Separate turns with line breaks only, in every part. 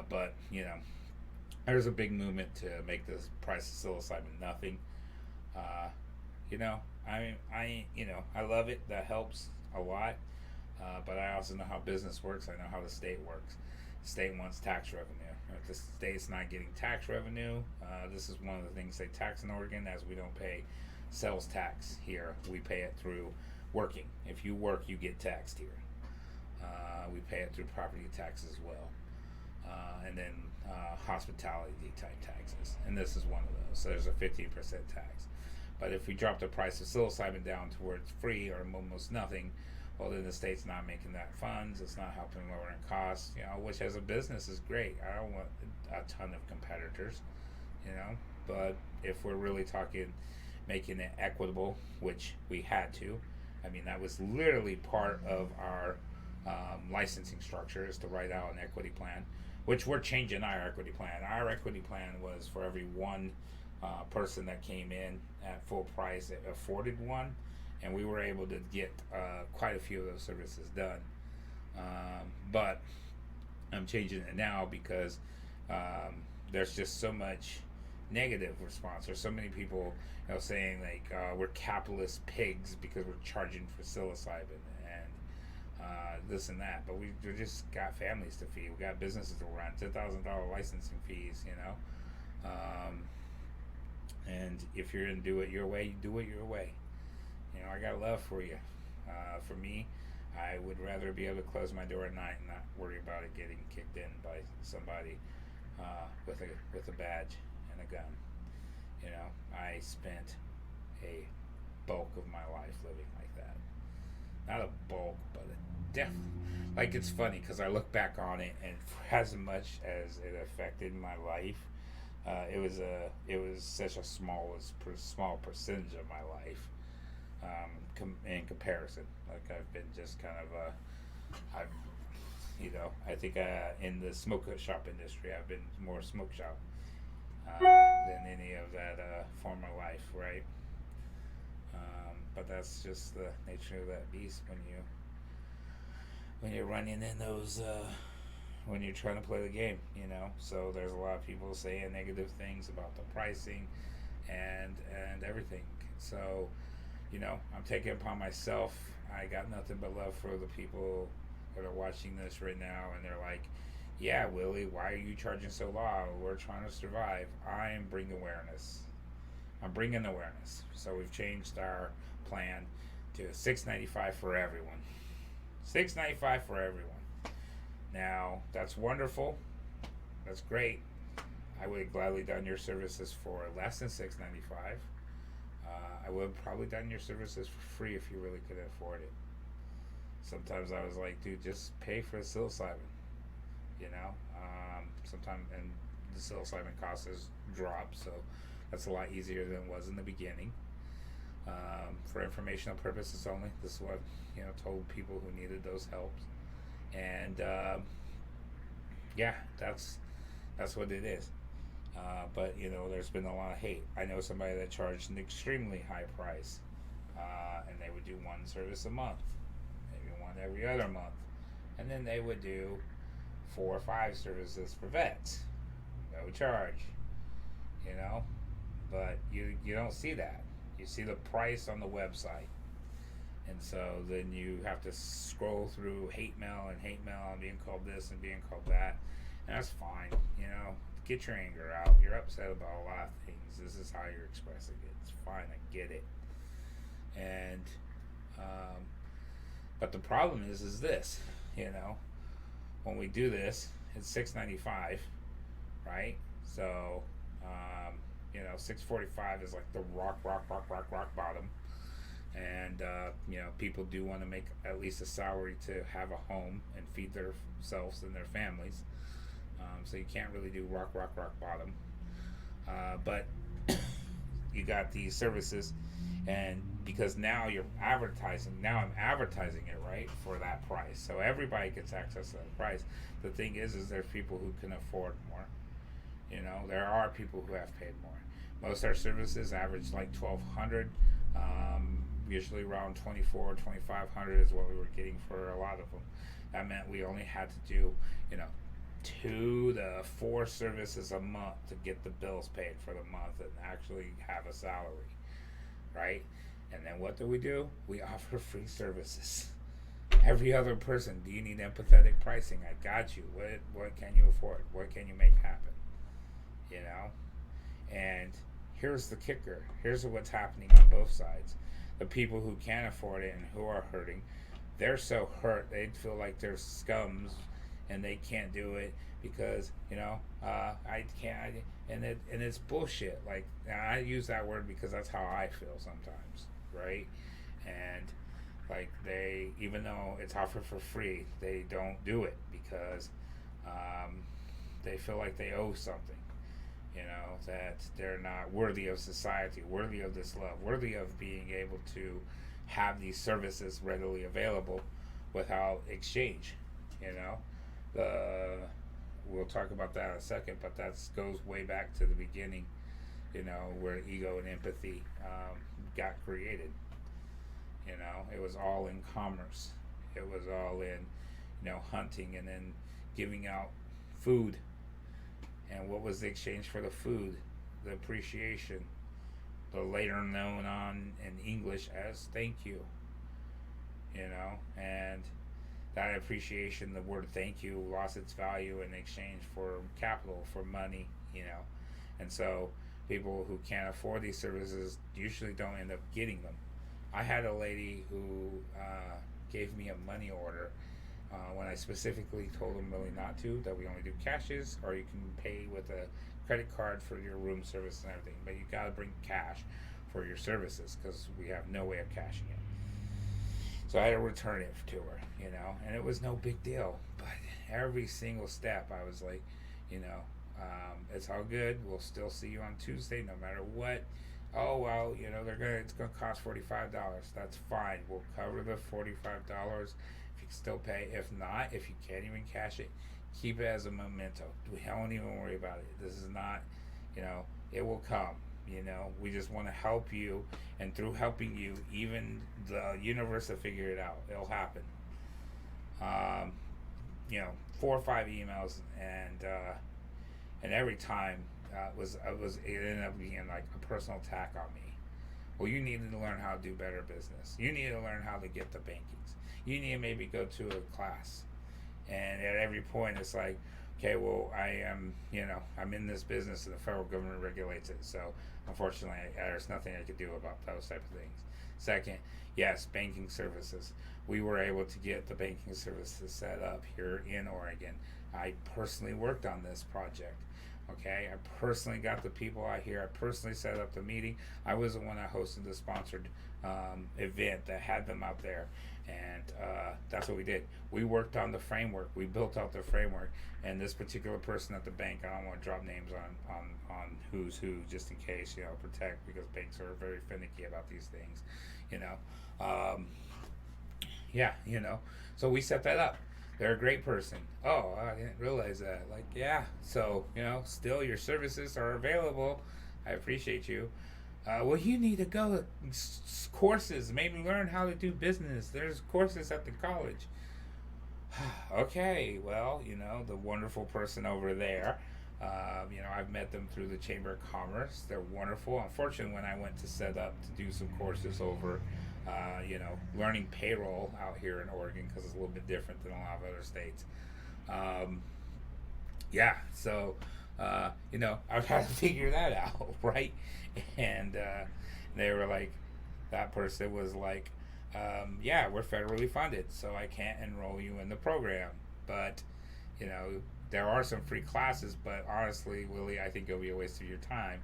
But there's a big movement to make the price of psilocybin nothing. Uh, you know, I love it. That helps a lot. But I also know how business works. I know how the state works. The state wants tax revenue. If the state's not getting tax revenue, this is one of the things they tax in Oregon, as we don't pay sales tax here. We pay it through working. If you work, you get taxed here. We pay it through property tax as well. And then hospitality type taxes. And this is one of those. So there's a 15% tax. But if we drop the price of psilocybin down to where it's free or almost nothing, well, then the state's not making that funds. It's not helping lowering costs, which as a business is great. I don't want a ton of competitors, but if we're really talking making it equitable, which we had to, I mean, that was literally part of our licensing structure, is to write out an equity plan, which we're changing our equity plan. Our equity plan was for every one person that came in at full price, it afforded one, and we were able to get quite a few of those services done. But I'm changing it now because there's just so much negative response. There's so many people, saying like we're capitalist pigs because we're charging for psilocybin and this and that. But we just got families to feed. We got businesses to run. $10,000 licensing fees, and if you're gonna do it your way, you do it your way. I got love for you. For me, I would rather be able to close my door at night and not worry about it getting kicked in by somebody with a badge and a gun. I spent a bulk of my life living like that. Not a bulk, but a definitely. Like, it's funny because I look back on it, and for as much as it affected my life, it was such a small percentage of my life. In comparison, like I've been just kind of I think in the smoke shop industry, I've been more smoke shop than any of that former life, right? But that's just the nature of that beast when you're running in those when you're trying to play the game, So there's a lot of people saying negative things about the pricing and everything. So I'm taking it upon myself. I got nothing but love for the people that are watching this right now, and they're like, yeah, Willie, why are you charging so low? We're trying to survive. I'm bringing awareness. So we've changed our plan to $6.95 for everyone. $6.95 for everyone. Now, that's wonderful. That's great. I would have gladly done your services for less than $6.95. I would have probably done your services for free if you really could afford it. Sometimes I was like, dude, just pay for the psilocybin. Sometimes, and the psilocybin cost has dropped, so that's a lot easier than it was in the beginning. For informational purposes only. This is what told people who needed those helps, and yeah, that's what it is. But there's been a lot of hate. I know somebody that charged an extremely high price, and they would do one service a month, maybe one every other month, and then they would do 4 or 5 services for vets, no charge. But you don't see that. You see the price on the website, and so then you have to scroll through hate mail and being called this and being called that, and that's fine. Get your anger out. You're upset about a lot of things. This is how you're expressing it. It's fine. I get it. And but the problem is this. When we do this, it's $6.95, right? So $6.45 is like the rock bottom. And people do want to make at least a salary to have a home and feed themselves and their families. So you can't really do rock bottom. But you got these services, and because now I'm advertising it, right, for that price. So everybody gets access to that price. The thing is there's people who can afford more. There are people who have paid more. Most of our services average like $1,200. Usually around $2,400, $2,500 is what we were getting for a lot of them. That meant we only had to do, 2 to 4 services a month to get the bills paid for the month and actually have a salary, right? And then what do? We offer free services. Every other person, do you need empathetic pricing? I got you. What can you afford? What can you make happen? You know? And here's the kicker. Here's what's happening on both sides. The people who can't afford it and who are hurting, they're so hurt they feel like they're scums and they can't do it because I can't. And it's bullshit. Like, I use that word because that's how I feel sometimes, right? And like, they, even though it's offered for free, they don't do it because they feel like they owe something. That they're not worthy of society, worthy of this love, worthy of being able to have these services readily available without exchange. You know, we'll talk about that in a second, but that goes way back to the beginning. Where ego and empathy got created. It was all in commerce. It was all in, hunting and then giving out food. And what was the exchange for the food? The appreciation, the later known on in English as thank you. And that appreciation, the word thank you, lost its value in exchange for capital, for money. And so people who can't afford these services usually don't end up getting them. I had a lady who gave me a money order when I specifically told them really not to, that we only do cashes, or you can pay with a credit card for your room service and everything, but you gotta bring cash for your services because we have no way of cashing it. So I had to return it to her, and it was no big deal. But every single step, I was like, it's all good. We'll still see you on Tuesday, no matter what. Oh well, it's gonna cost $45. That's fine. We'll cover the $45 if you can still pay. If not, if you can't even cash it, keep it as a memento. We don't even worry about it. This is not, it will come. We just want to help you, and through helping you, even the universe will figure it out. It'll happen. 4 or 5 emails, and every time it ended up being like a personal attack on me. Well, you needed to learn how to do better business. You need to learn how to get the bankings. You need to maybe go to a class. And at every point, it's like, okay, well, I'm in this business and the federal government regulates it. So unfortunately, there's nothing I could do about those type of things. Second, yes, banking services. We were able to get the banking services set up here in Oregon. I personally worked on this project. Okay, I personally got the people out here. I personally set up the meeting. I was the one that hosted the sponsored event that had them out there, and that's what we did. We worked on the framework. We built out the framework, and this particular person at the bank, I don't want to drop names on who's who, just in case, protect, because banks are very finicky about these things, So we set that up. They're a great person. Oh, I didn't realize that. Like, yeah. So, still your services are available. I appreciate you. Well, you need to go courses. Maybe learn how to do business. There's courses at the college. Okay, well, the wonderful person over there. I've met them through the Chamber of Commerce. They're wonderful. Unfortunately, when I went to set up to do some courses over learning payroll out here in Oregon, because it's a little bit different than a lot of other states. So I've had to figure that out, right? And they were like, that person was like, we're federally funded, so I can't enroll you in the program. But, there are some free classes, but honestly, Willie, I think it'll be a waste of your time.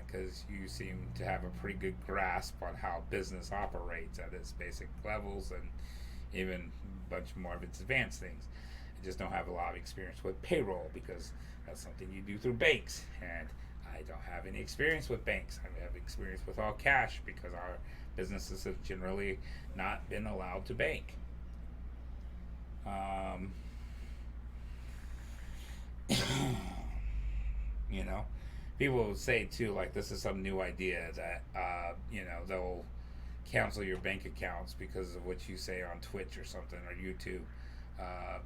Because you seem to have a pretty good grasp on how business operates at its basic levels and even a bunch more of its advanced things. I just don't have a lot of experience with payroll because that's something you do through banks, and I don't have any experience with banks. I have experience with all cash because our businesses have generally not been allowed to bank. People will say too, like, this is some new idea that they'll cancel your bank accounts because of what you say on Twitch or something, or YouTube.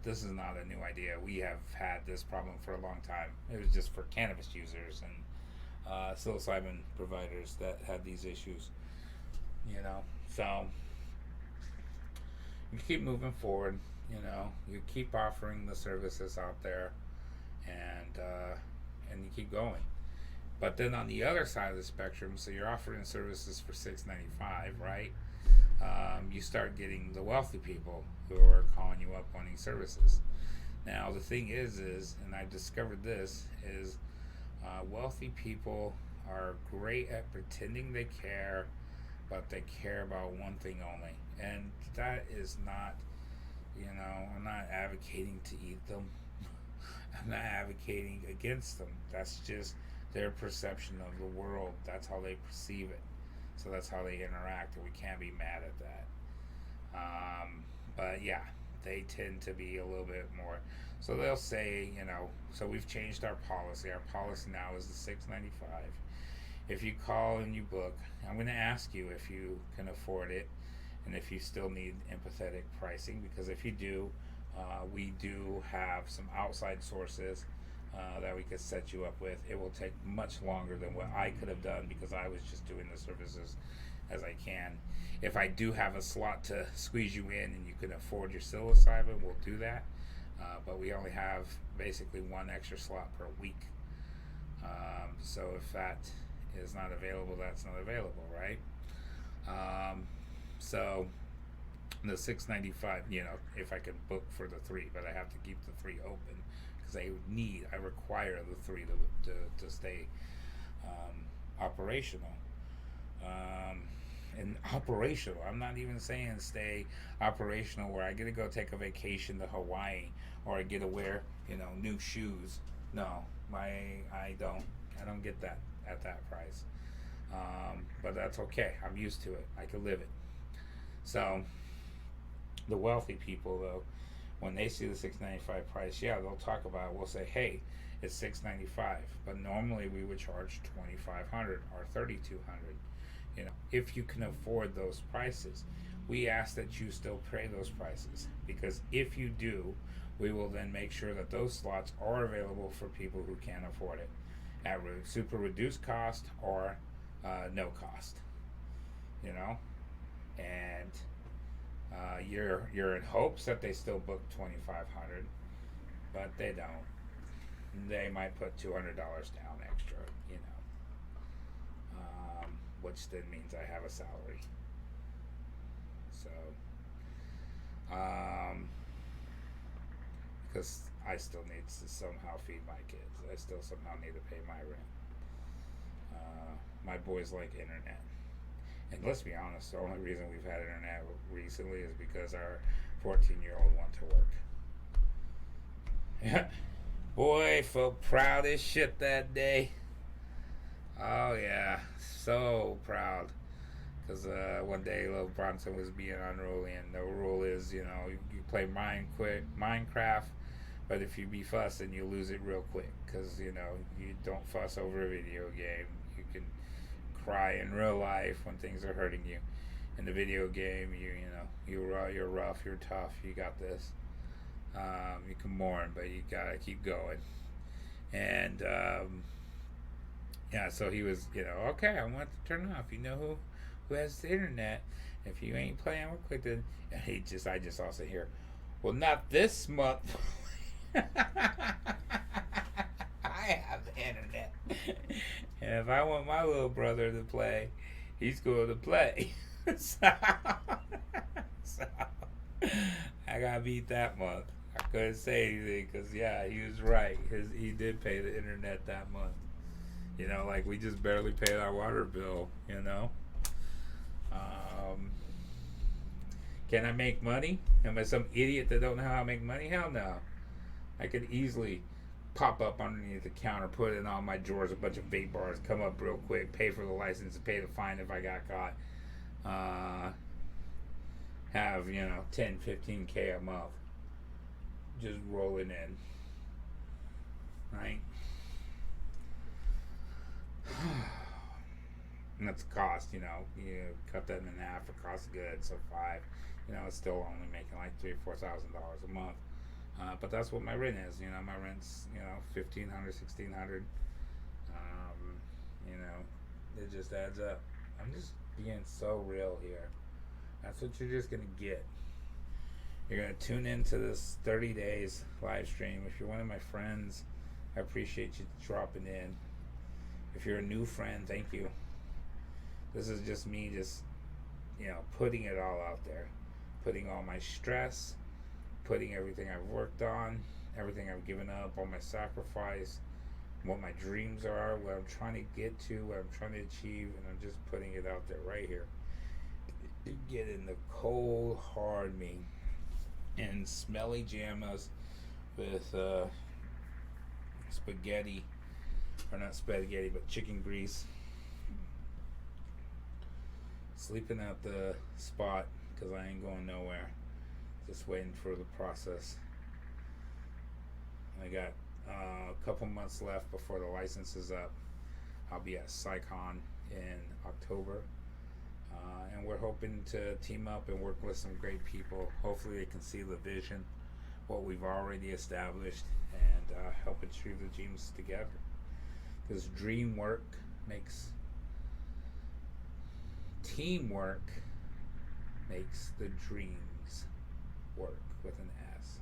This is not a new idea. We have had this problem for a long time. It was just for cannabis users and psilocybin providers that had these issues. So you keep moving forward. You keep offering the services out there, and you keep going. But then on the other side of the spectrum, so you're offering services for $6.95, right? You start getting the wealthy people who are calling you up wanting services. Now the thing is, and I discovered this is, wealthy people are great at pretending they care, but they care about one thing only, and that is not, I'm not advocating to eat them. I'm not advocating against them. That's just their perception of the world. That's how they perceive it. So that's how they interact, and we can't be mad at that. But yeah, they tend to be a little bit more. So they'll say, so we've changed our policy. Our policy now is the $6.95. If you call and you book, I'm going to ask you if you can afford it, and if you still need empathetic pricing. Because if you do, we do have some outside sources that we could set you up with. It will take much longer than what I could have done because I was just doing the services as I can. If I do have a slot to squeeze you in and you can afford your psilocybin, we'll do that. But we only have basically one extra slot per week. So if that is not available, that's not available, right? So the $6.95, if I could book for the 3, but I have to keep the 3 open because I require the 3 to stay operational. And operational, I'm not even saying stay operational where I get to go take a vacation to Hawaii or I get to wear new shoes. No, I don't get that at that price. But that's okay. I'm used to it. I can live it. So the wealthy people, though, when they see the $6.95 price, they'll talk about it. We'll say, hey, it's $6.95, but normally we would charge $2,500 or $3,200. If you can afford those prices, we ask that you still pay those prices, because if you do, we will then make sure that those slots are available for people who can't afford it at super reduced cost or no cost. And you're in hopes that they still book $2,500, but they don't. They might put $200 down extra, which then means I have a salary. So, because I still need to somehow feed my kids. I still somehow need to pay my rent. My boys like internet. And let's be honest, the only reason we've had internet recently is because our 14-year-old went to work. Yeah. Boy, felt proud as shit that day. Oh, yeah. So proud. Because one day little Bronson was being unruly, and the rule is, you play Minecraft, but if you be fussing, you lose it real quick. Because, you don't fuss over a video game. You can cry in real life when things are hurting you. In the video game, you're rough, you're tough, you got this. You can mourn, but you gotta keep going. And so he was, okay, I want to turn off. Who has the internet? If you ain't playing with it, then I just also hear, well, not this month. I have the internet. And if I want my little brother to play, he's going to play. so I got beat that month. I couldn't say anything because, he was right. He did pay the internet that month. Like we just barely paid our water bill, Can I make money? Am I some idiot that don't know how to make money? Hell no. I could easily pop up underneath the counter, put in all my drawers a bunch of vape bars, come up real quick, pay for the license, and pay the fine if I got caught. Have 10, 15K a month just rolling in, right? And that's the cost, you cut that in half for cost of goods, so five, it's still only making like $3,000 or $4,000 a month. But that's what my rent is. My rent's 1,500, 1,600. Um, you know, it just adds up. I'm just being so real here. That's what you're just gonna get. You're gonna tune into this 30 days live stream. If you're one of my friends, I appreciate you dropping in. If you're a new friend, thank you. This is just me, just putting it all out there, putting all my stress, putting everything I've worked on, everything I've given up, all my sacrifice, what my dreams are, what I'm trying to get to, what I'm trying to achieve, and I'm just putting it out there right here. Get in the cold, hard me and smelly jammas with spaghetti, or not spaghetti, but chicken grease. Sleeping at the spot because I ain't going nowhere. Just waiting for the process. I got a couple months left before the license is up. I'll be at SciCon in October. And we're hoping to team up and work with some great people. Hopefully they can see the vision, what we've already established, and help achieve the dreams together. Because dream work makes teamwork makes the dreams work with an S.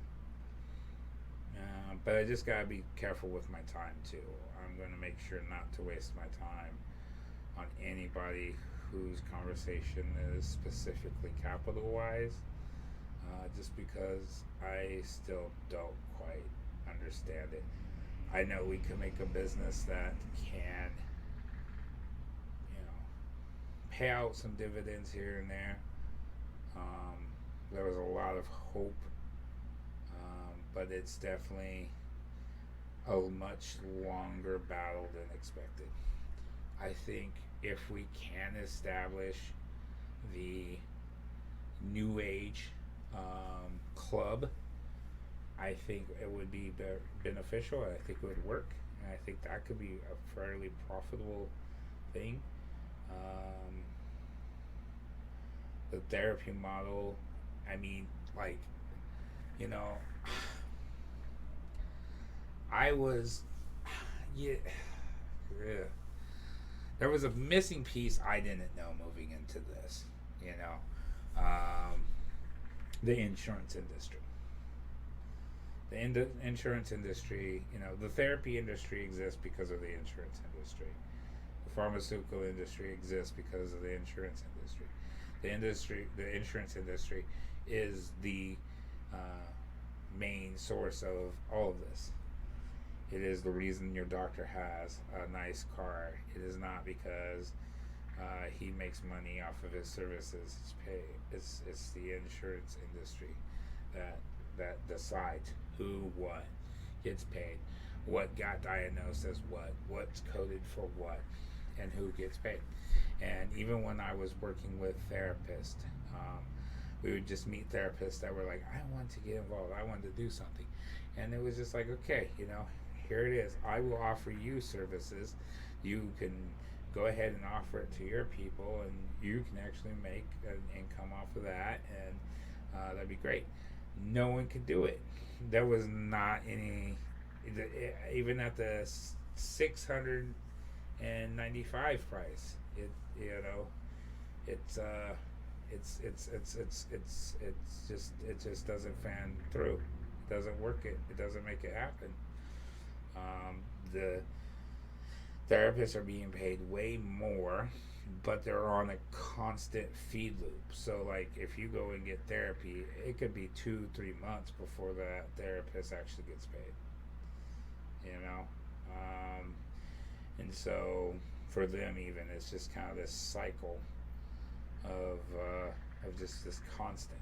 But I just gotta be careful with my time too. I'm gonna make sure not to waste my time on anybody whose conversation is specifically capitalized, just because I still don't quite understand it. I know we can make a business that can, pay out some dividends here and there. There was a lot of hope, but it's definitely a much longer battle than expected. I think if we can establish the New Age club, I think it would be beneficial. I think it would work, and I think that could be a fairly profitable thing. Um, the therapy model, I mean, like, you know, I was, yeah, yeah. There was a missing piece I didn't know moving into this, the insurance industry. The insurance industry, the therapy industry exists because of the insurance industry. The pharmaceutical industry exists because of the insurance industry. The insurance industry is the main source of all of this. It is the reason your doctor has a nice car. It is not because he makes money off of his services. It's the insurance industry that decides who, what gets paid, what got diagnosed as what's coded for what, and who gets paid. And even when I was working with therapists, we would just meet therapists that were like, I want to get involved. I want to do something. And it was just like, okay, here it is. I will offer you services. You can go ahead and offer it to your people, and you can actually make an income off of that, and that'd be great. No one could do it. There was not any, even at the 695 price. It just doesn't fan through. It doesn't work. It doesn't make it happen. The therapists are being paid way more, but they're on a constant feed loop. So, like, if you go and get therapy, it could be 2-3 months before that therapist actually gets paid. And so for them, even, it's just kind of this cycle of just this constant,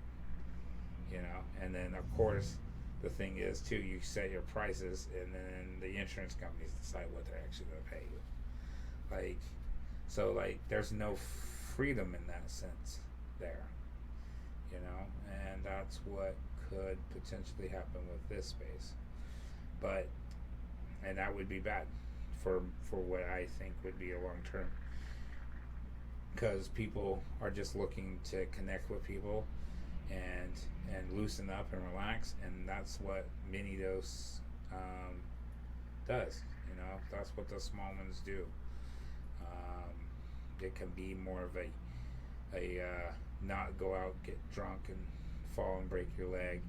And then, of course, the thing is too, you set your prices, and then the insurance companies decide what they're actually going to pay you. There's no freedom in that sense there, and that's what could potentially happen with this space. And that would be bad for what I think would be a long term. because people are just looking to connect with people and loosen up and relax, and that's what mini dose does. You know, that's what the small ones do. Um, it can be more of a not go out, get drunk, and fall and break your leg,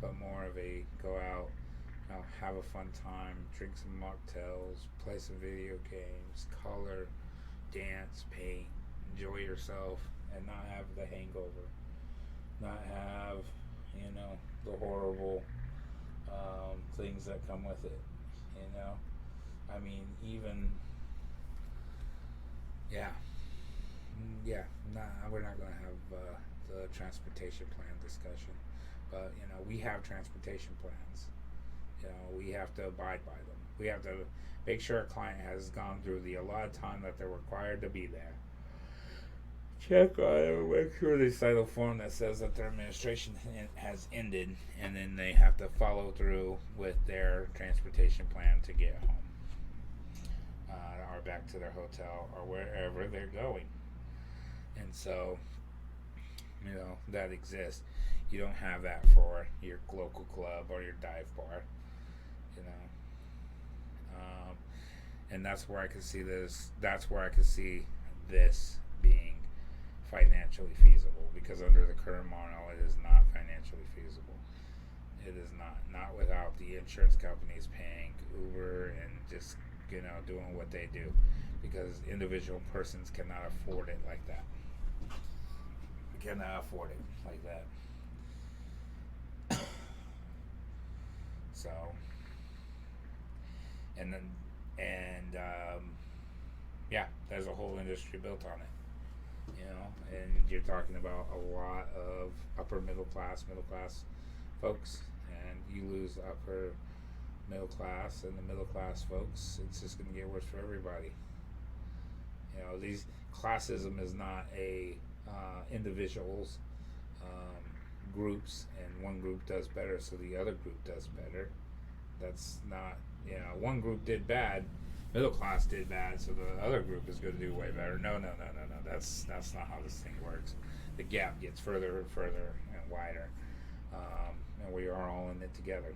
but more of a go out, have a fun time, drink some mocktails, play some video games, color, dance, paint, enjoy yourself, and not have the hangover, not have, the horrible things that come with it. You know, I mean, even yeah, yeah. Nah, we're not gonna have the transportation plan discussion, but we have transportation plans. We have to abide by them. We have to make sure a client has gone through the allotted time that they're required to be there. Check on it, make sure they sign a form that says that their administration has ended, and then they have to follow through with their transportation plan to get home, or back to their hotel or wherever they're going. And so, that exists. You don't have that for your local club or your dive bar, you know. And that's where I can see this. That's where I can see this being financially feasible, because under the current model, it is not financially feasible. It is not without the insurance companies paying Uber and just doing what they do, because individual persons cannot afford it like that. Cannot afford it like that. So, and then yeah, there's a whole industry built on it. And you're talking about a lot of upper middle class folks, and you lose upper middle class and the middle class folks. It's just going to get worse for everybody. These classism is not a individuals, groups, and one group does better, so the other group does better. That's not, one group did bad, middle class did bad, so the other group is going to do way better. No. That's not how this thing works. The gap gets further and further and wider, and we are all in it together.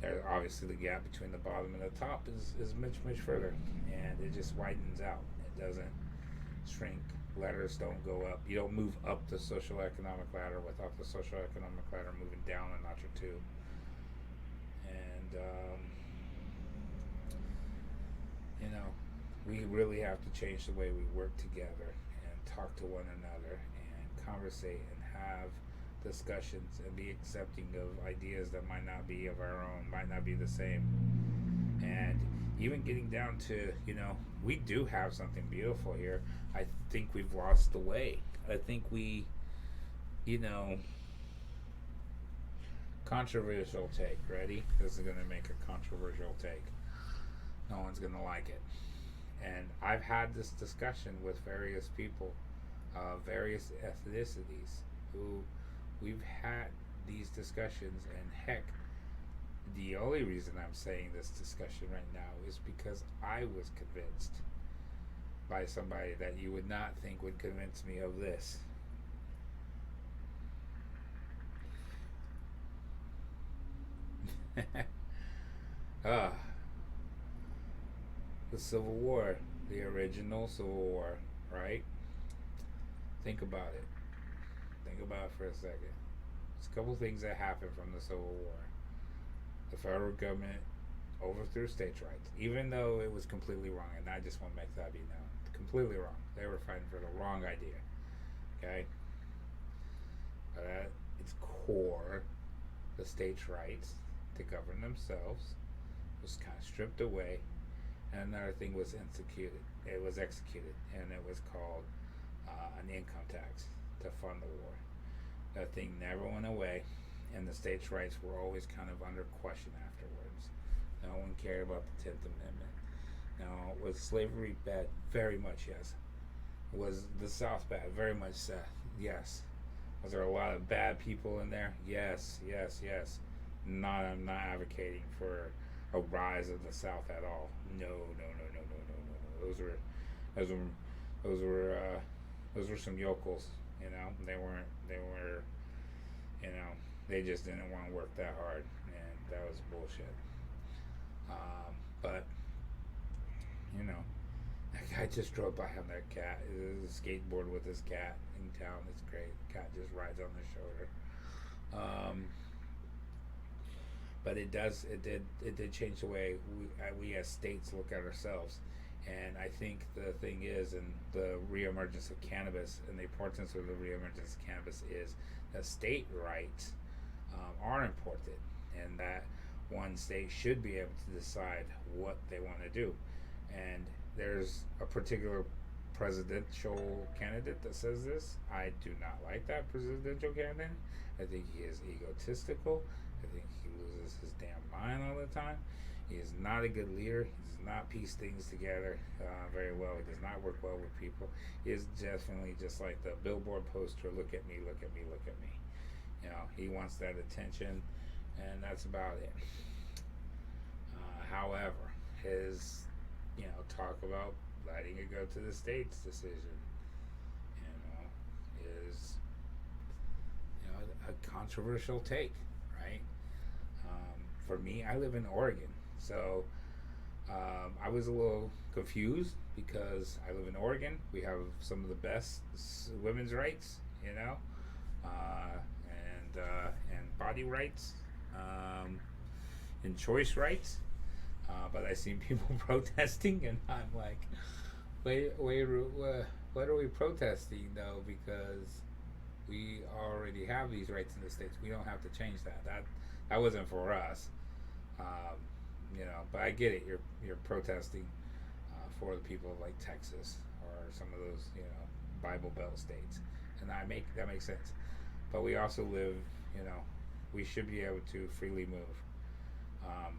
There, obviously, the gap between the bottom and the top is much further, and it just widens out. It doesn't shrink. Ladders don't go up. You don't move up the social economic ladder without the social economic ladder moving down a notch or two. And we really have to change the way we work together and talk to one another and conversate and have discussions and be accepting of ideas that might not be of our own, might not be the same. And even getting down to, we do have something beautiful here. I think we've lost the way. I think we, controversial take. Ready? This is going to make a controversial take. No one's going to like it. And I've had this discussion with various people, various ethnicities, who we've had these discussions, and heck, the only reason I'm saying this discussion right now is because I was convinced by somebody that you would not think would convince me of this. The Civil War, the original Civil War, right? Think about it. Think about it for a second. There's a couple things that happened from the Civil War. The federal government overthrew states' rights, even though it was completely wrong, and I just want to make that be known. Completely wrong. They were fighting for the wrong idea. Okay? But at its core, the states' rights to govern themselves was kind of stripped away, and another thing was executed. It was executed, and it was called an income tax to fund the war. That thing never went away, and the states' rights were always kind of under question afterwards. No one cared about the 10th Amendment. Now, was slavery bad? Very much, yes. Was the South bad? Very much so, yes. Was there a lot of bad people in there? Yes. I'm not advocating for a rise of the South at all. No. Those were those were some yokels. You know, they weren't. They were. You know, they just didn't want to work that hard, and that was bullshit. But you know, that guy just drove by on that cat. There's a skateboard with his cat in town. It's great. The cat just rides on the shoulder. Um, but it did change the way we as states look at ourselves. And I think the thing is, and the reemergence of cannabis and the importance of the reemergence of cannabis is that state rights are important, and that one state should be able to decide what they want to do. And there's a particular presidential candidate that says this. I do not like that presidential candidate. I think he is egotistical. I think he loses his damn mind all the time. He is not a good leader. He does not piece things together very well. He does not work well with people. He is definitely just like the billboard poster, look at me, look at me, look at me. You know, he wants that attention, and that's about it. However, his, talk about letting it go to the state's decision, is, a controversial take, right? For me, I live in Oregon, so I was a little confused because I live in Oregon. We have some of the best women's rights, and body rights, and choice rights. But I seen people protesting, and I'm like, wait, what are we protesting though? Because we already have these rights in the states. We don't have to change that. That wasn't for us. Um, but I get it. You're protesting for the people of like Texas or some of those Bible Belt states, and that makes sense. But we also live. We should be able to freely move. Um,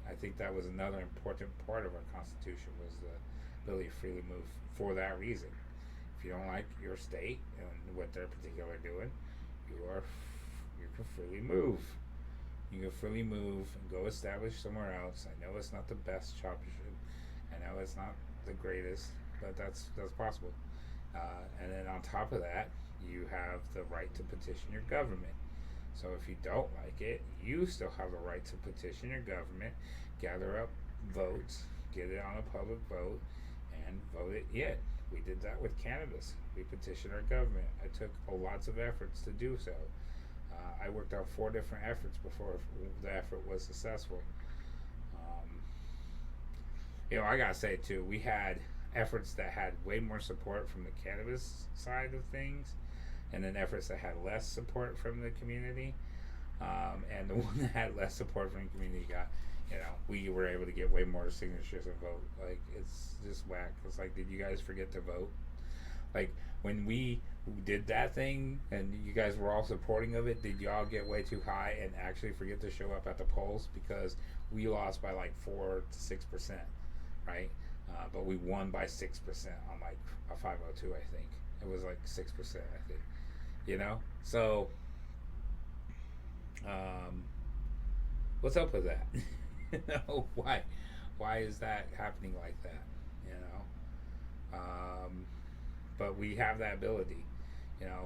I think that was another important part of our Constitution was the ability to freely move for that reason. If you don't like your state and what they're particularly doing, you can freely move. You can freely move and go establish somewhere else. I know it's not the best option. I know it's not the greatest, but that's possible. And then on top of that, you have the right to petition your government. So if you don't like it, you still have the right to petition your government, gather up votes, get it on a public vote, and vote it in. We did that with cannabis. We petitioned our government. I took lots of efforts to do so. I worked on 4 different efforts before the effort was successful. I gotta say too, we had efforts that had way more support from the cannabis side of things, and then efforts that had less support from the community. And the one that had less support from the community got, we were able to get way more signatures and vote. Like, it's just whack. It's like, did you guys forget to vote? Like, when we did that thing and you guys were all supporting of it, did y'all get way too high and actually forget to show up at the polls? Because we lost by like 4 to 6%, right? But we won by 6% on like a 502, I think. It was like 6%, I think. So what's up with that? Why is that happening like that? But we have that ability.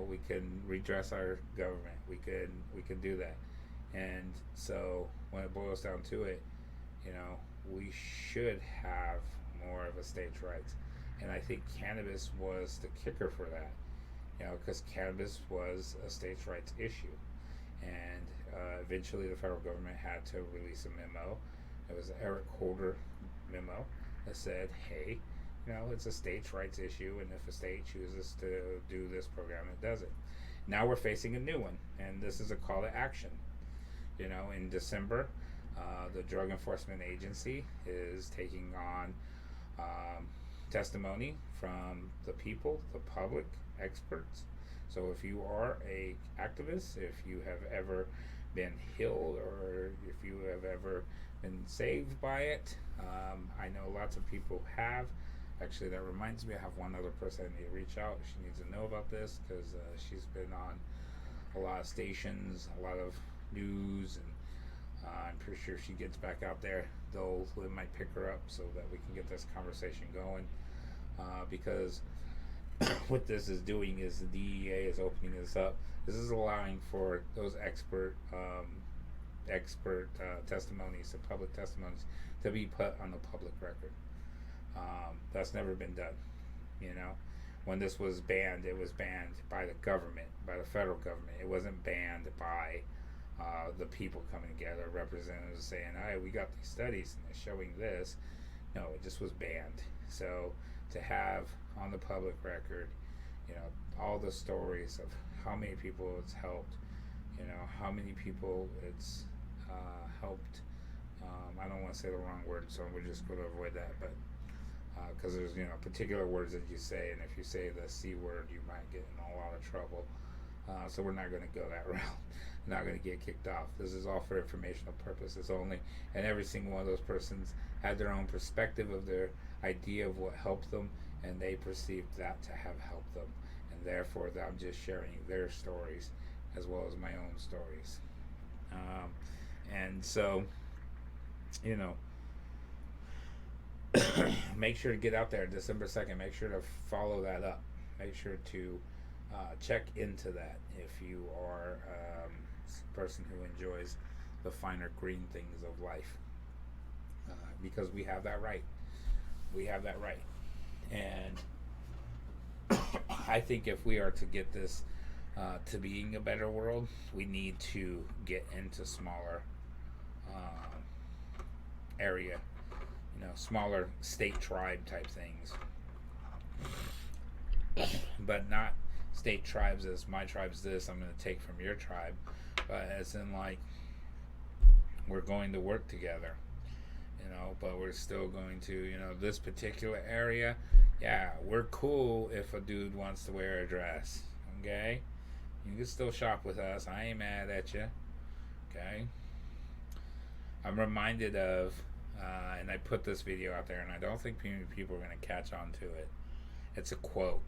We can redress our government. We can do that. And so when it boils down to it, we should have more of a states' rights. And I think cannabis was the kicker for that. Because cannabis was a states' rights issue. And eventually the federal government had to release a memo. It was an Eric Holder memo that said, hey, it's a states' rights issue, and if a state chooses to do this program, it does it. Now we're facing a new one, and this is a call to action. In December, the Drug Enforcement Agency is taking on testimony from the people, the public, experts. So if you are a activist, if you have ever been healed, or if you have ever been saved by it, I know lots of people have. Actually, that reminds me, I have one other person I need to reach out. She needs to know about this because she's been on a lot of stations, a lot of news, and I'm pretty sure if she gets back out there, they might pick her up so that we can get this conversation going. because what this is doing is the DEA is opening this up. This is allowing for those expert testimonies, the public testimonies, to be put on the public record. That's never been done. You know, when this was banned, it was banned by the government, by the federal government. It wasn't banned by the people coming together, representatives saying, "Hey, we got these studies and they're showing this." No, it just was banned. So to have on the public record, you know, all the stories of how many people it's helped, you know, how many people it's helped. I don't want to say the wrong word, so we're just going to avoid that. But because there's, you know, particular words that you say, and if you say the C word, you might get in a lot of trouble. So we're not going to go that route. Not going to get kicked off. This is all for informational purposes only, and every single one of those persons had their own perspective of their idea of what helped them, and they perceived that to have helped them, and therefore I'm just sharing their stories as well as my own stories. And so, you know, make sure to get out there December 2nd. Make sure to follow that up. Make sure to check into that if you are a person who enjoys the finer green things of life, because we have that right. We have that right. And I think if we are to get this to being a better world, we need to get into smaller area, you know, smaller state tribe type things, but not state tribes as my tribe's this, I'm going to take from your tribe, but as in like we're going to work together, you know, but we're still going to, you know, this particular area, yeah, we're cool if a dude wants to wear a dress, okay? You can still shop with us. I ain't mad at you, okay? I'm reminded of, and I put this video out there, and I don't think people are going to catch on to it. It's a quote.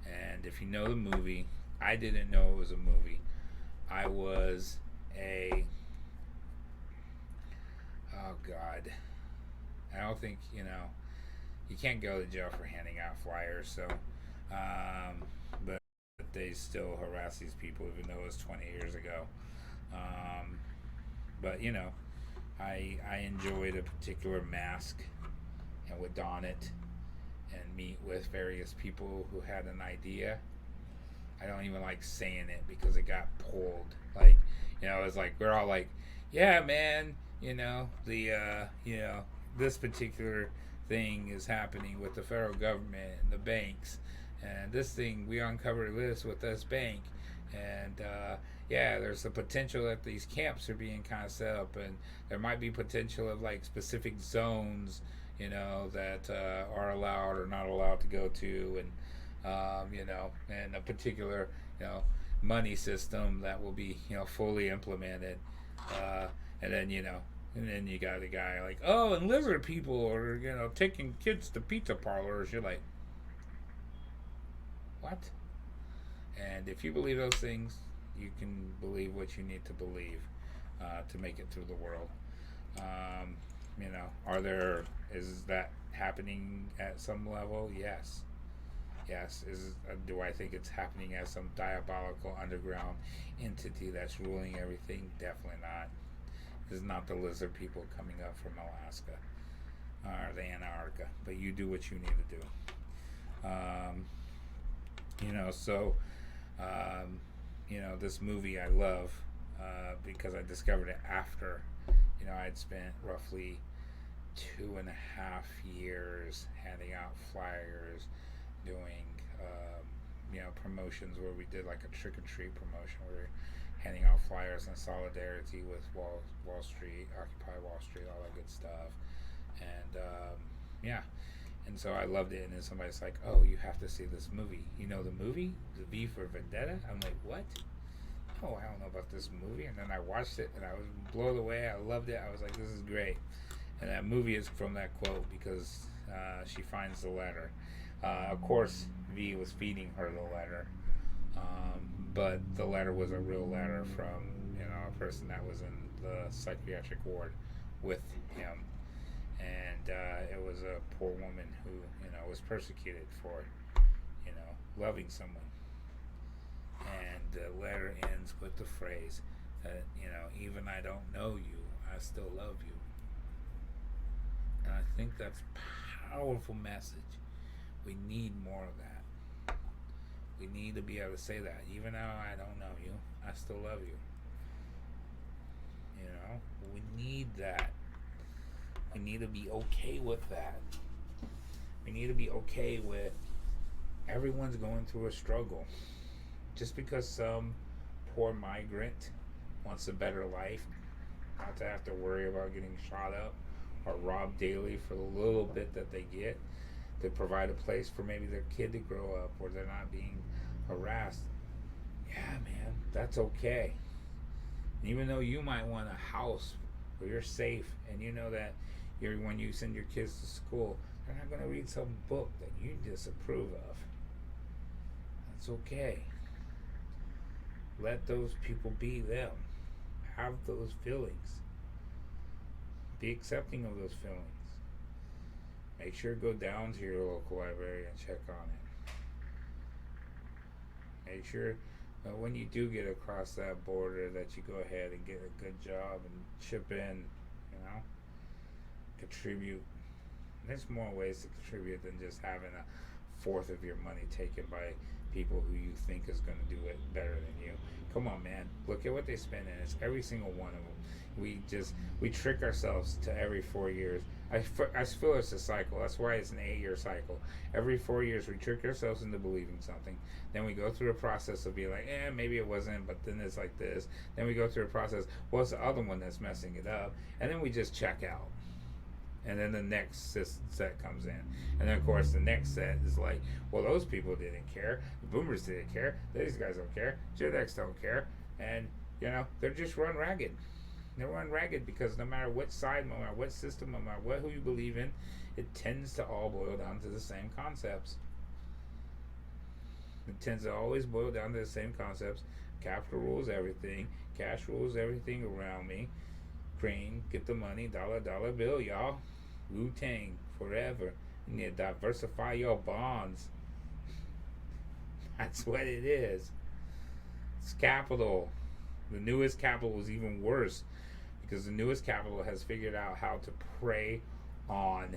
And if you know the movie, I didn't know it was a movie. I was oh God. I don't think, you know, you can't go to jail for handing out flyers, so, but they still harass these people even though it was 20 years ago. But, you know, I enjoyed a particular mask and would don it and meet with various people who had an idea. I don't even like saying it because it got pulled. Like, you know, it's like we're all like, yeah, man, you know, the you know, this particular thing is happening with the federal government and the banks, and this thing we uncovered this with this bank, and yeah, there's the potential that these camps are being kind of set up, and there might be potential of like specific zones, you know, that are allowed or not allowed to go to, and you know, and a particular, you know, money system that will be, you know, fully implemented, and then, you know, and then you got a guy like, oh, and lizard people are, you know, taking kids to pizza parlors. You're like, what? And if you believe those things, you can believe what you need to believe to make it through the world. You know, is that happening at some level? Yes. Yes. Do I think it's happening as some diabolical underground entity that's ruling everything? Definitely not. This is not the lizard people coming up from Alaska or the Antarctica. But you do what you need to do. You know, so you know, this movie I love because I discovered it after, you know, I'd spent roughly 2.5 years handing out flyers, doing you know, promotions where we did like a trick or treat promotion where we were handing out flyers in solidarity with Wall Street, Occupy Wall Street, all that good stuff, and yeah. And so I loved it, and then somebody's like, oh, you have to see this movie. You know the movie? The V for Vendetta? I'm like, what? Oh, I don't know about this movie. And then I watched it, and I was blown away. I loved it. I was like, this is great. And that movie is from that quote because she finds the letter. Of course, V was feeding her the letter, but the letter was a real letter from, you know, a person that was in the psychiatric ward with him. and it was a poor woman who, was persecuted for, loving someone. And the letter ends with the phrase that, even I don't know you, I still love you. And I think that's a powerful message. We need more of that. We need to be able to say that. Even though I don't know you, I still love you. We need that. We need to be okay with that. We need to be okay with everyone's going through a struggle. Just because some poor migrant wants a better life, not to have to worry about getting shot up or robbed daily for the little bit that they get, to provide a place for maybe their kid to grow up where they're not being harassed. Yeah, man, that's okay. And even though you might want a house where you're safe and you know that when you send your kids to school, they're not going to read some book that you disapprove of. That's okay. Let those people be them. Have those feelings. Be accepting of those feelings. Make sure to go down to your local library and check on it. Make sure when you do get across that border that you go ahead and get a good job and chip in, contribute. There's more ways to contribute than just having a fourth of your money taken by people who you think is going to do it better than you. Come on, man. Look at what they spend, and it's every single one of them. We trick ourselves to every 4 years. I feel it's a cycle. That's why it's an 8-year cycle. Every 4 years, we trick ourselves into believing something. Then we go through a process of being like, maybe it wasn't, but then it's like this. Then we go through a process, well, it's the other one that's messing it up. And then we just check out. And then the next set comes in. And then, of course, the next set is like, well, those people didn't care. The boomers didn't care. These guys don't care. Gen X don't care. And, they're just run ragged. They run ragged because no matter what side, no matter what system, no matter who you believe in, it tends to all boil down to the same concepts. It tends to always boil down to the same concepts. Capital rules everything. Cash rules everything around me. Cream, get the money, dollar bill, y'all. Wu-Tang, forever. You need to diversify your bonds. That's what it is. It's capital. The newest capital is even worse because the newest capital has figured out how to prey on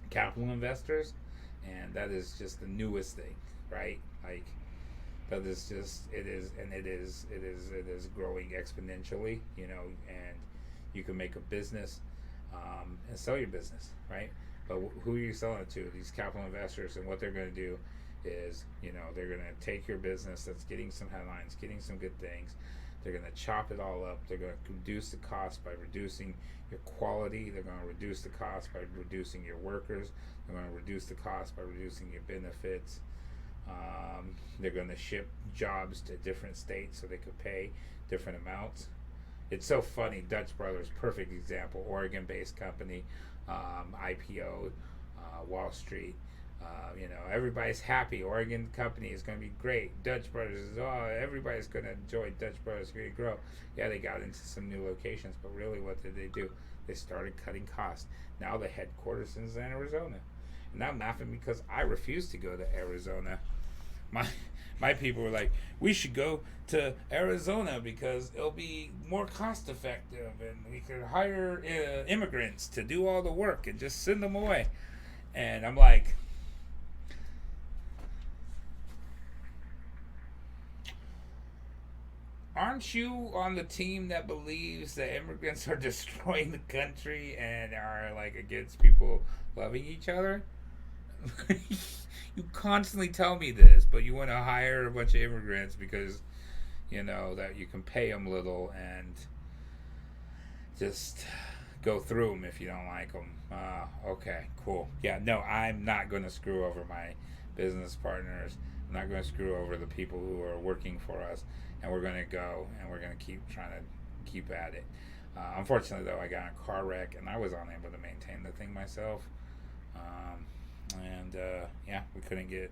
capital investors, and that is just the newest thing, right? Like, that is just it is growing exponentially, and you can make a business and sell your business, right? But who are you selling it to? These capital investors, and what they're going to do is, they're going to take your business that's getting some headlines, getting some good things. They're going to chop it all up. They're going to reduce the cost by reducing your quality. They're going to reduce the cost by reducing your workers. They're going to reduce the cost by reducing your benefits. They're going to ship jobs to different states so they could pay different amounts. It's so funny. Dutch Brothers, perfect example. Oregon-based company, IPO, Wall Street. Everybody's happy. Oregon company is going to be great. Dutch Brothers is, everybody's going to enjoy Dutch Brothers. Going to grow. Yeah, they got into some new locations, but really, what did they do? They started cutting costs. Now the headquarters is in Arizona, and I'm laughing because I refuse to go to Arizona. My people were like, we should go to Arizona because it'll be more cost effective, and we could hire immigrants to do all the work and just send them away. And I'm like, aren't you on the team that believes that immigrants are destroying the country and are like against people loving each other? You constantly tell me this, but you want to hire a bunch of immigrants because that you can pay them little and just go through them if you don't like them. Okay, cool. Yeah, no, I'm not going to screw over my business partners. I'm not going to screw over the people who are working for us, and we're going to go and we're going to keep trying to keep at it. Unfortunately, though, I got in a car wreck and I was unable to maintain the thing myself. We couldn't get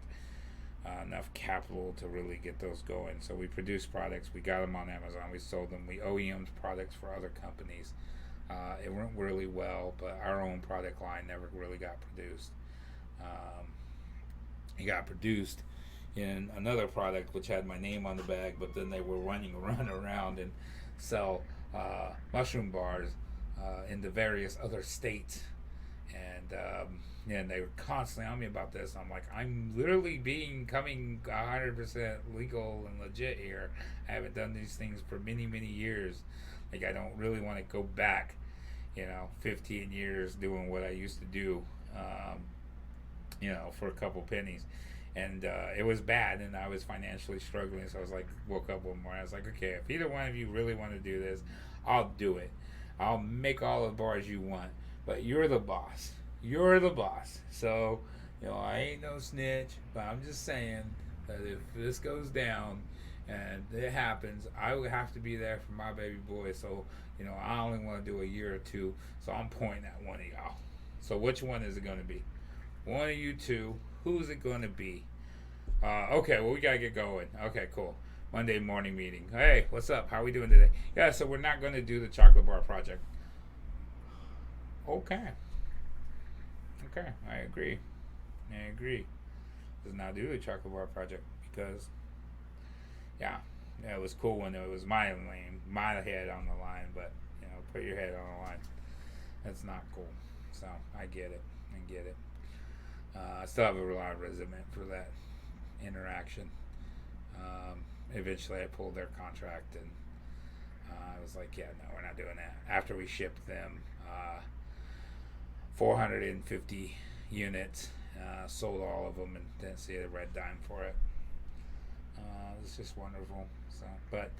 enough capital to really get those going. So we produced products, we got them on Amazon, we sold them, we OEM'd products for other companies. It went really well, but our own product line never really got produced. Um, it got produced in another product which had my name on the bag, but then they were run around and sell mushroom bars in the various other states, and they were constantly on me about this. I'm like, I'm literally coming 100% legal and legit here. I haven't done these things for many years. Like, I don't really want to go back, 15 years doing what I used to do, for a couple pennies. And it was bad, and I was financially struggling. So I was like, woke up one morning. I was like, okay, if either one of you really want to do this, I'll do it. I'll make all the bars you want, but you're the boss. You're the boss. So, I ain't no snitch, but I'm just saying that if this goes down and it happens, I would have to be there for my baby boy. So, I only want to do a year or two. So I'm pointing at one of y'all. So which one is it going to be? One of you two. Who's it going to be? Okay, well, we got to get going. Okay, cool. Monday morning meeting. Hey, what's up? How are we doing today? Yeah, so we're not going to do the chocolate bar project. Okay. Okay, I agree. Let's not do the chocolate bar project because, yeah, it was cool when it was my head on the line, but, put your head on the line. That's not cool. So, I get it. I still have a lot of resentment for that interaction. Eventually, I pulled their contract, and I was like, yeah, no, we're not doing that. After we shipped them 450 units, sold all of them, and didn't see a red dime for it. It was just wonderful. So, but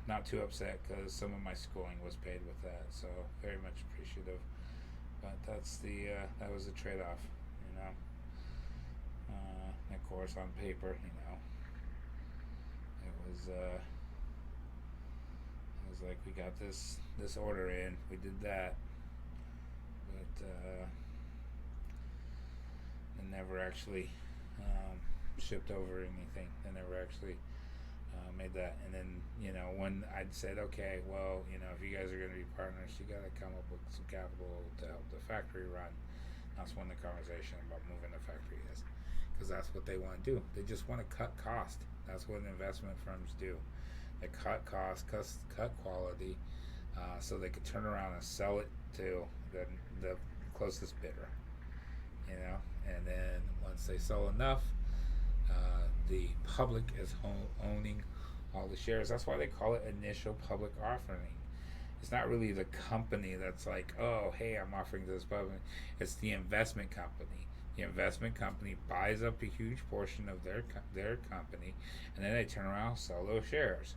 not too upset because some of my schooling was paid with that. So, very much appreciative. But that was the trade-off. Of course, on paper, it was like we got this order in, we did that, but it never actually shipped over anything. They never actually made that. And then when I'd said, okay, well, if you guys are going to be partners, you got to come up with some capital to help the factory run. That's when the conversation about moving the factory is, because that's what they want to do. They just want to cut cost. That's what investment firms do. They cut cost, cut quality, so they could turn around and sell it to the closest bidder. And then once they sell enough, the public is owning all the shares. That's why they call it initial public offering. It's not really the company that's like, oh, hey, I'm offering this public. It's the investment company. The investment company buys up a huge portion of their company, and then they turn around and sell those shares.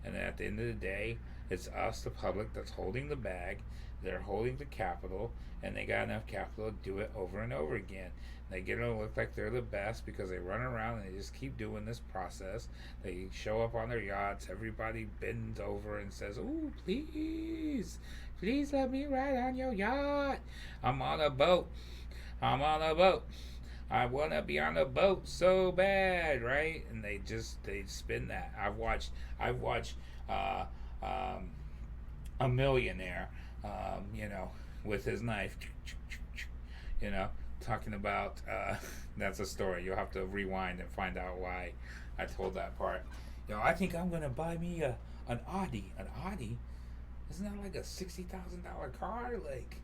And then at the end of the day, it's us, the public, that's holding the bag. They're holding the capital, and they got enough capital to do it over and over again. They get to look like they're the best because they run around and they just keep doing this process. They show up on their yachts. Everybody bends over and says, "Ooh, please let me ride on your yacht. I'm on a boat. I want to be on a boat so bad," right? And they spin that. I've watched a millionaire, with his knife, talking about, that's a story. You'll have to rewind and find out why I told that part. I think I'm going to buy me an Audi. An Audi? Isn't that like a $60,000 car? Like,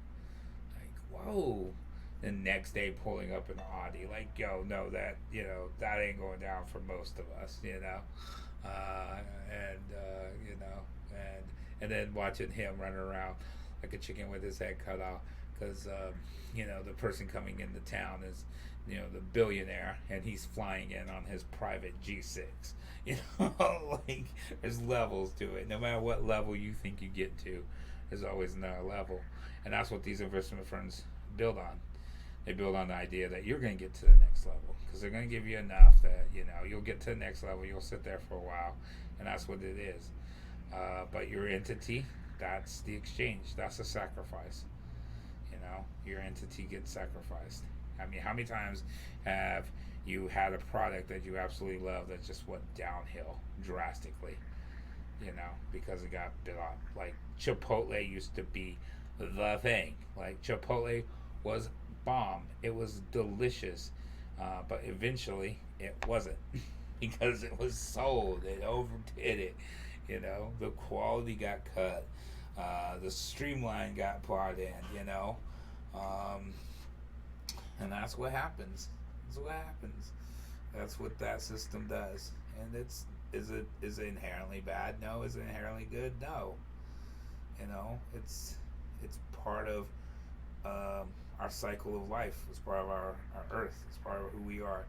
whoa. The next day pulling up an Audi, like, yo, no, that ain't going down for most of us, and then watching him run around like a chicken with his head cut off because the person coming into town is the billionaire, and he's flying in on his private G6. Like, there's levels to it. No matter what level you think you get to, there's always another level, and that's what these investment firms build on. They build on the idea that you're going to get to the next level because they're going to give you enough that you'll get to the next level. You'll sit there for a while, and that's what it is. But your entity, that's the exchange. That's a sacrifice. Your entity gets sacrificed. I mean, how many times have you had a product that you absolutely love that just went downhill drastically? because it got bought. Like Chipotle used to be the thing. Like Chipotle was bomb. It was delicious, but eventually it wasn't because it was sold. It overdid it. The quality got cut. The streamline got brought in. Um, and that's what happens. That's what happens. That's what that system does. And is it inherently bad? No. Is it inherently good? No. It's part of our cycle of life. It's part of our earth. It's part of who we are.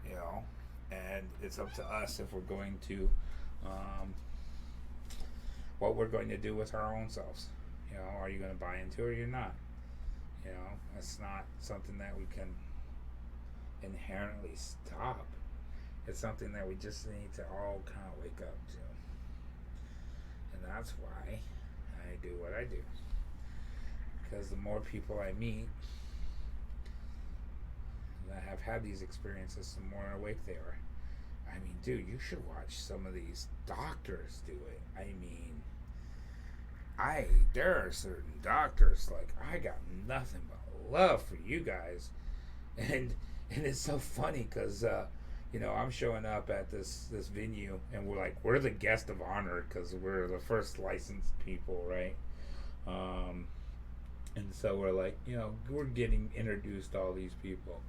You know, and it's up to us if we're going to um, what we're going to do with our own selves. Are you going to buy into it or you're not? It's not something that we can inherently stop. It's something that we just need to all kind of wake up to. And that's why I do what I do. Because the more people I meet that have had these experiences, the more awake they are. I mean, dude, you should watch some of these doctors do it. I mean, there are certain doctors, like, I got nothing but love for you guys. And it's so funny because I'm showing up at this venue, and we're the guest of honor because we're the first licensed people, right? And so we're like, we're getting introduced to all these people.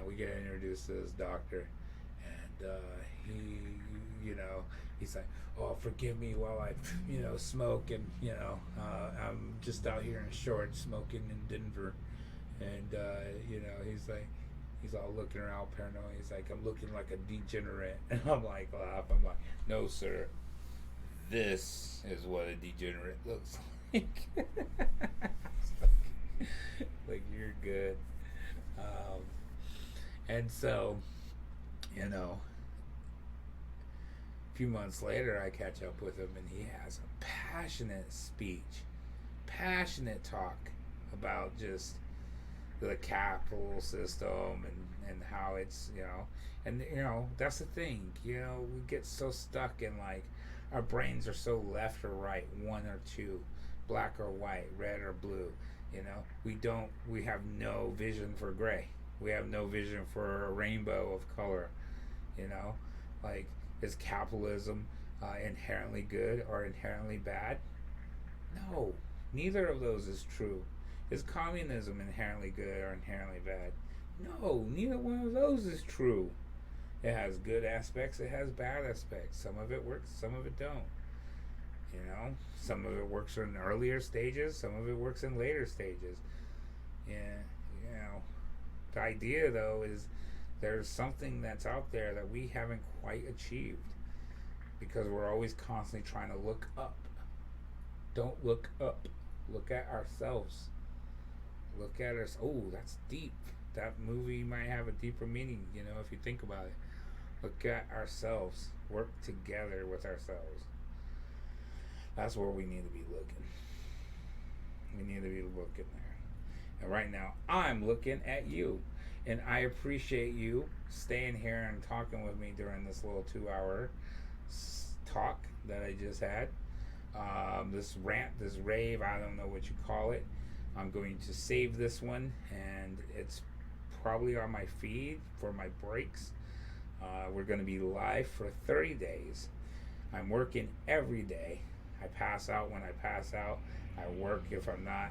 We get introduced to this doctor, and he's like, oh, forgive me while I smoke, and I'm just out here in shorts smoking in Denver. And he's all looking around paranoid. He's like, I'm looking like a degenerate. And I'm like, I'm like, no, sir, this is what a degenerate looks like. Like, you're good. And so, a few months later, I catch up with him, and he has a passionate speech, passionate talk about just the capital system and how it's, and that's the thing, we get so stuck in, like, our brains are so left or right, one or two, black or white, red or blue. We have no vision for gray. We have no vision for a rainbow of color. Like, is capitalism inherently good or inherently bad? No, neither of those is true. Is communism inherently good or inherently bad? No, neither one of those is true. It has good aspects, it has bad aspects. Some of it works, some of it don't. Some of it works in earlier stages, some of it works in later stages. Yeah, the idea, though, is there's something that's out there that we haven't quite achieved because we're always constantly trying to look up. Don't look up. Look at ourselves. Look at us. Oh, that's deep. That movie might have a deeper meaning, if you think about it. Look at ourselves. Work together with ourselves. That's where we need to be looking. We need to be looking there. And right now, I'm looking at you. And I appreciate you staying here and talking with me during this little 2-hour talk that I just had. This rant, this rave, I don't know what you call it. I'm going to save this one, and it's probably on my feed for my breaks. We're going to be live for 30 days. I'm working every day. I pass out when I pass out. I work if I'm not